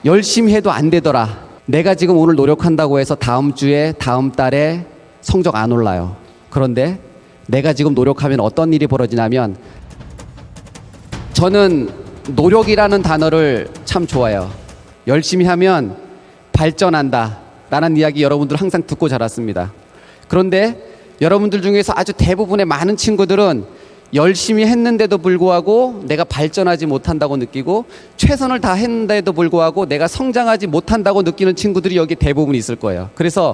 열심히 해도 안 되더라. 내가 지금 오늘 노력한다고 해서 다음 주에, 다음 달에 성적 안 올라요. 그런데 내가 지금 노력하면 어떤 일이 벌어지냐면, 저는 노력이라는 단어를 참 좋아해요. 열심히 하면 발전한다 라는 이야기 여러분들 항상 듣고 자랐습니다. 그런데 여러분들 중에서 아주 대부분의 많은 친구들은 열심히 했는데도 불구하고 내가 발전하지 못한다고 느끼고, 최선을 다했는데도 불구하고 내가 성장하지 못한다고 느끼는 친구들이 여기 대부분 있을 거예요. 그래서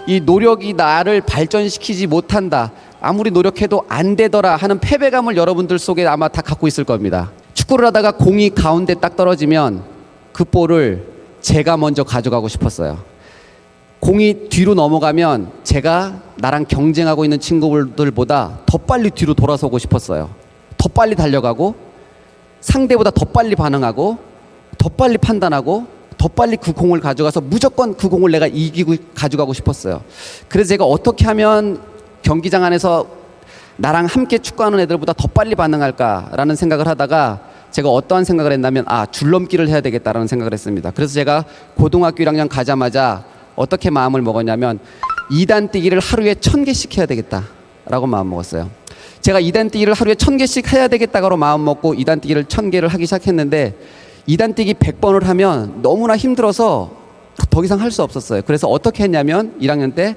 이 노력이 나를 발전시키지 못한다, 아무리 노력해도 안 되더라 하는 패배감을 여러분들 속에 아마 다 갖고 있을 겁니다. 축구를 하다가 공이 가운데 딱 떨어지면 그 볼을 제가 먼저 가져가고 싶었어요. 공이 뒤로 넘어가면 제가 나랑 경쟁하고 있는 친구들보다 더 빨리 뒤로 돌아서고 싶었어요. 더 빨리 달려가고, 상대보다 더 빨리 반응하고, 더 빨리 판단하고, 더 빨리 그 공을 가져가서 무조건 그 공을 내가 이기고 가져가고 싶었어요. 그래서 제가 어떻게 하면 경기장 안에서 나랑 함께 축구하는 애들보다 더 빨리 반응할까라는 생각을 하다가, 제가 어떠한 생각을 했냐면, 줄넘기를 해야 되겠다라는 생각을 했습니다. 그래서 제가 고등학교 1학년 가자마자 어떻게 마음을 먹었냐면, 2단 뛰기를 하루에 1000개씩 해야 되겠다라고 마음 먹었어요. 제가 2단 뛰기를 하루에 1000개씩 해야 되겠다고 마음 먹고 2단 뛰기를 1000개를 하기 시작했는데, 2단 뛰기 100번을 하면 너무나 힘들어서 더 이상 할 수 없었어요. 그래서 어떻게 했냐면, 1학년 때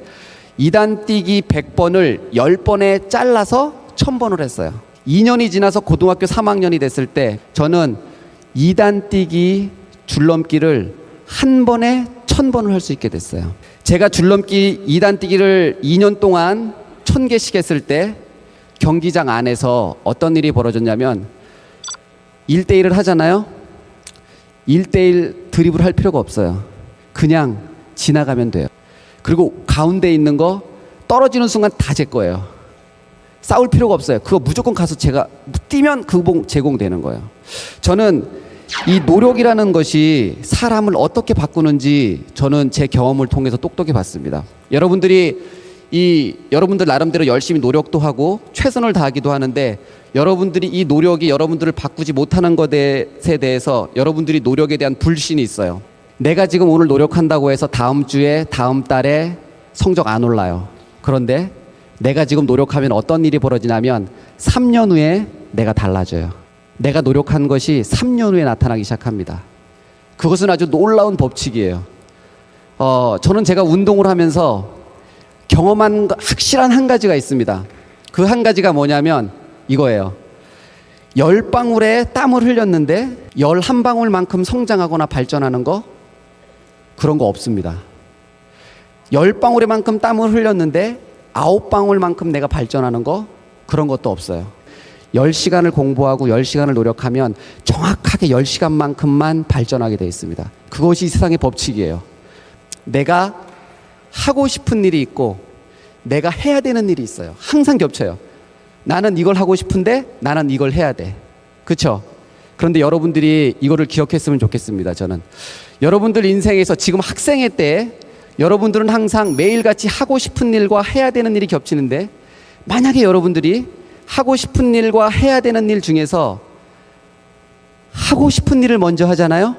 2단 뛰기 100번을 10번에 잘라서 1000번을 했어요. 2년이 지나서 고등학교 3학년이 됐을 때 저는 2단 뛰기 줄넘기를 한 번에 1000번을 할 수 있게 됐어요. 제가 줄넘기 2단 뛰기를 2년 동안 1000개씩 했을 때 경기장 안에서 어떤 일이 벌어졌냐면, 1대1을 하잖아요. 1대1 드리블 할 필요가 없어요. 그냥 지나가면 돼요. 그리고 가운데 있는 거 떨어지는 순간 다 제 거예요. 싸울 필요가 없어요. 그거 무조건 가서 제가 뛰면 그 공 제공되는 거예요. 저는 이 노력이라는 것이 사람을 어떻게 바꾸는지 저는 제 경험을 통해서 똑똑히 봤습니다. 여러분들 나름대로 열심히 노력도 하고 최선을 다하기도 하는데, 여러분들이 이 노력이 여러분들을 바꾸지 못하는 것에 대해서 여러분들이 노력에 대한 불신이 있어요. 내가 지금 오늘 노력한다고 해서 다음 주에, 다음 달에 성적 안 올라요. 그런데 내가 지금 노력하면 어떤 일이 벌어지냐면, 3년 후에 내가 달라져요. 내가 노력한 것이 3년 후에 나타나기 시작합니다. 그것은 아주 놀라운 법칙이에요. 저는 제가 운동을 하면서 경험한 확실한 한 가지가 있습니다. 그 한 가지가 뭐냐면 이거예요. 10방울의 땀을 흘렸는데 11방울만큼 성장하거나 발전하는 거, 그런 거 없습니다. 10방울만큼 땀을 흘렸는데 9방울만큼 내가 발전하는 거, 그런 것도 없어요. 10시간을 공부하고 10시간을 노력하면 정확하게 10시간만큼만 발전하게 되어 있습니다. 그것이 세상의 법칙이에요. 내가 하고 싶은 일이 있고 내가 해야 되는 일이 있어요. 항상 겹쳐요. 나는 이걸 하고 싶은데 나는 이걸 해야 돼. 그렇죠? 그런데 여러분들이 이거를 기억했으면 좋겠습니다. 저는 여러분들 인생에서 지금 학생회 때 여러분들은 항상 매일같이 하고 싶은 일과 해야 되는 일이 겹치는데, 만약에 여러분들이 하고 싶은 일과 해야 되는 일 중에서 하고 싶은 일을 먼저 하잖아요.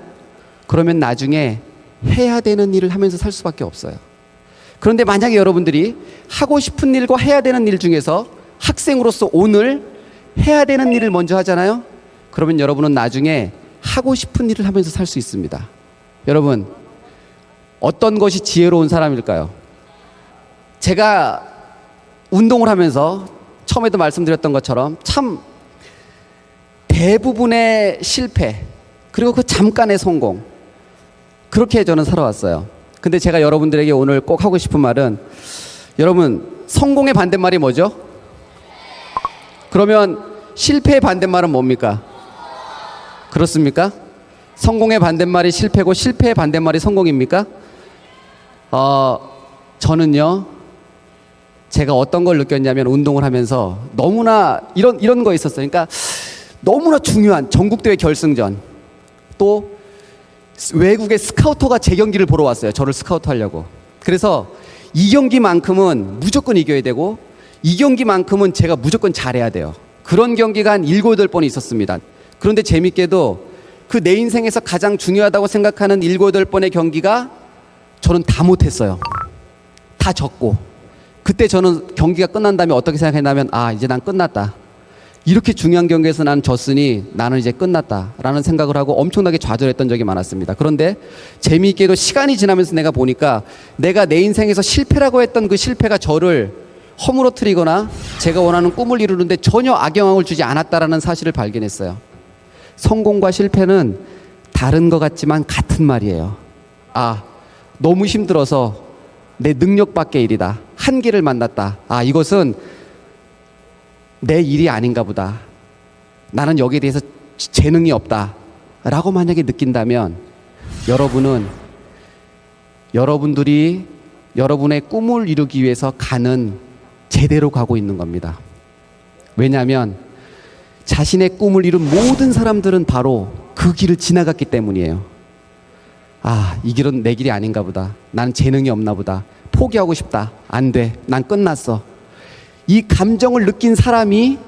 그러면 나중에 해야 되는 일을 하면서 살 수밖에 없어요. 그런데 만약에 여러분들이 하고 싶은 일과 해야 되는 일 중에서 학생으로서 오늘 해야 되는 일을 먼저 하잖아요. 그러면 여러분은 나중에 하고 싶은 일을 하면서 살 수 있습니다. 여러분, 어떤 것이 지혜로운 사람일까요? 제가 운동을 하면서 처음에도 말씀드렸던 것처럼 참 대부분의 실패, 그리고 그 잠깐의 성공, 그렇게 저는 살아왔어요. 근데 제가 여러분들에게 오늘 꼭 하고 싶은 말은, 여러분, 성공의 반대말이 뭐죠? 그러면 실패의 반대말은 뭡니까? 그렇습니까? 성공의 반대말이 실패고 실패의 반대말이 성공입니까? 저는요, 제가 어떤 걸 느꼈냐면, 운동을 하면서 너무나 이런 거 있었어요. 그러니까 너무나 중요한 전국대회 결승전, 또 외국의 스카우터가 제 경기를 보러 왔어요. 저를 스카우트 하려고. 그래서 이 경기만큼은 무조건 이겨야 되고, 이 경기만큼은 제가 무조건 잘해야 돼요. 그런 경기가 한 7, 8번 있었습니다. 그런데 재밌게도 그 내 인생에서 가장 중요하다고 생각하는 7, 8번의 경기가 저는 다 못했어요. 다 졌고, 그때 저는 경기가 끝난 다음에 어떻게 생각했냐면, 아, 이제 난 끝났다. 이렇게 중요한 경기에서 난 졌으니 나는 이제 끝났다라는 생각을 하고 엄청나게 좌절했던 적이 많았습니다. 그런데 재미있게도 시간이 지나면서 내가 보니까 내가 내 인생에서 실패라고 했던 그 실패가 저를 허물어뜨리거나 제가 원하는 꿈을 이루는데 전혀 악영향을 주지 않았다라는 사실을 발견했어요. 성공과 실패는 다른 것 같지만 같은 말이에요. 아, 너무 힘들어서 내 능력 밖의 일이다. 한계를 만났다. 아, 이것은 내 일이 아닌가 보다. 나는 여기에 대해서 재능이 없다. 라고 만약에 느낀다면 여러분들이 여러분의 꿈을 이루기 위해서 가는 제대로 가고 있는 겁니다. 왜냐하면 자신의 꿈을 이룬 모든 사람들은 바로 그 길을 지나갔기 때문이에요. 아, 이 길은 내 길이 아닌가 보다. 나는 재능이 없나 보다. 포기하고 싶다. 안 돼. 난 끝났어. 이 감정을 느낀 사람이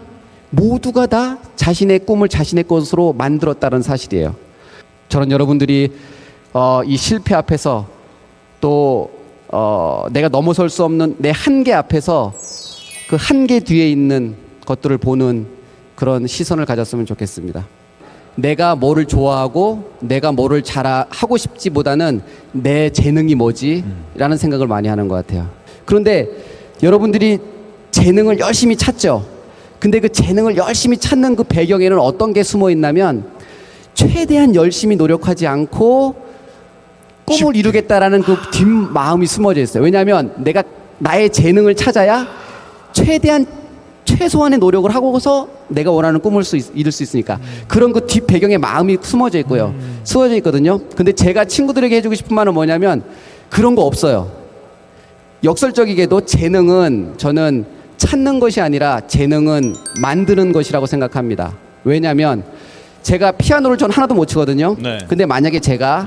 모두가 다 자신의 꿈을 자신의 것으로 만들었다는 사실이에요. 저는 여러분들이 이 실패 앞에서 또 내가 넘어설 수 없는 내 한계 앞에서 그 한계 뒤에 있는 것들을 보는 그런 시선을 가졌으면 좋겠습니다. 내가 뭐를 좋아하고 내가 뭐를 잘하고 싶지보다는 내 재능이 뭐지? 라는 생각을 많이 하는 것 같아요. 그런데 여러분들이 재능을 열심히 찾죠. 근데 그 재능을 열심히 찾는 그 배경에는 어떤 게 숨어 있냐면 최대한 열심히 노력하지 않고 꿈을 이루겠다라는 그 뒷마음이 숨어져 있어요. 왜냐하면 내가 나의 재능을 찾아야 최소한의 노력을 하고서 내가 원하는 꿈을 이룰 수 있으니까 그런 그 뒷 배경에 마음이 숨어져 있고요. 숨어져 있거든요. 근데 제가 친구들에게 해주고 싶은 말은 뭐냐면 그런 거 없어요. 역설적이게도 재능은 저는 찾는 것이 아니라 재능은 만드는 것이라고 생각합니다. 왜냐하면 제가 피아노를 전 하나도 못 치거든요. 네. 근데 만약에 제가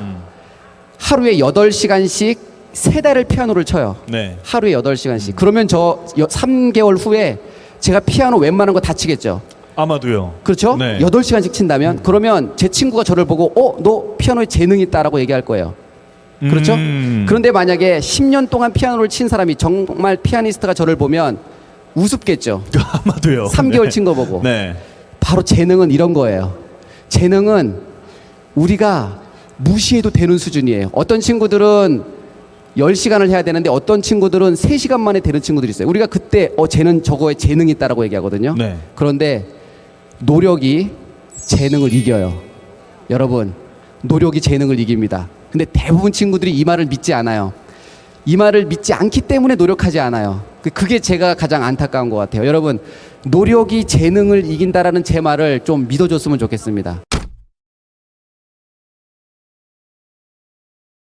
하루에 8시간씩 3달을 피아노를 쳐요. 네. 하루에 8시간씩. 그러면 저 3개월 후에 제가 피아노 웬만한 거 다 치겠죠. 아마도요. 그렇죠? 네. 8시간씩 친다면 그러면 제 친구가 저를 보고 너 피아노에 재능이 있다라고 얘기할 거예요. 그렇죠? 그런데 만약에 10년 동안 피아노를 친 사람이 정말 피아니스트가 저를 보면 우습겠죠. 아마도요. 3개월 네. 친 거 보고. 네. 바로 재능은 이런 거예요. 재능은 우리가 무시해도 되는 수준이에요. 어떤 친구들은 10시간을 해야 되는데 어떤 친구들은 3시간 만에 되는 친구들이 있어요. 우리가 그때 쟤는 저거에 재능이 있다라고 얘기하거든요. 네. 그런데 노력이 재능을 이겨요. 여러분, 노력이 재능을 이깁니다. 근데 대부분 친구들이 이 말을 믿지 않아요. 이 말을 믿지 않기 때문에 노력하지 않아요. 그게 제가 가장 안타까운 것 같아요. 여러분, 노력이 재능을 이긴다라는 제 말을 좀 믿어줬으면 좋겠습니다.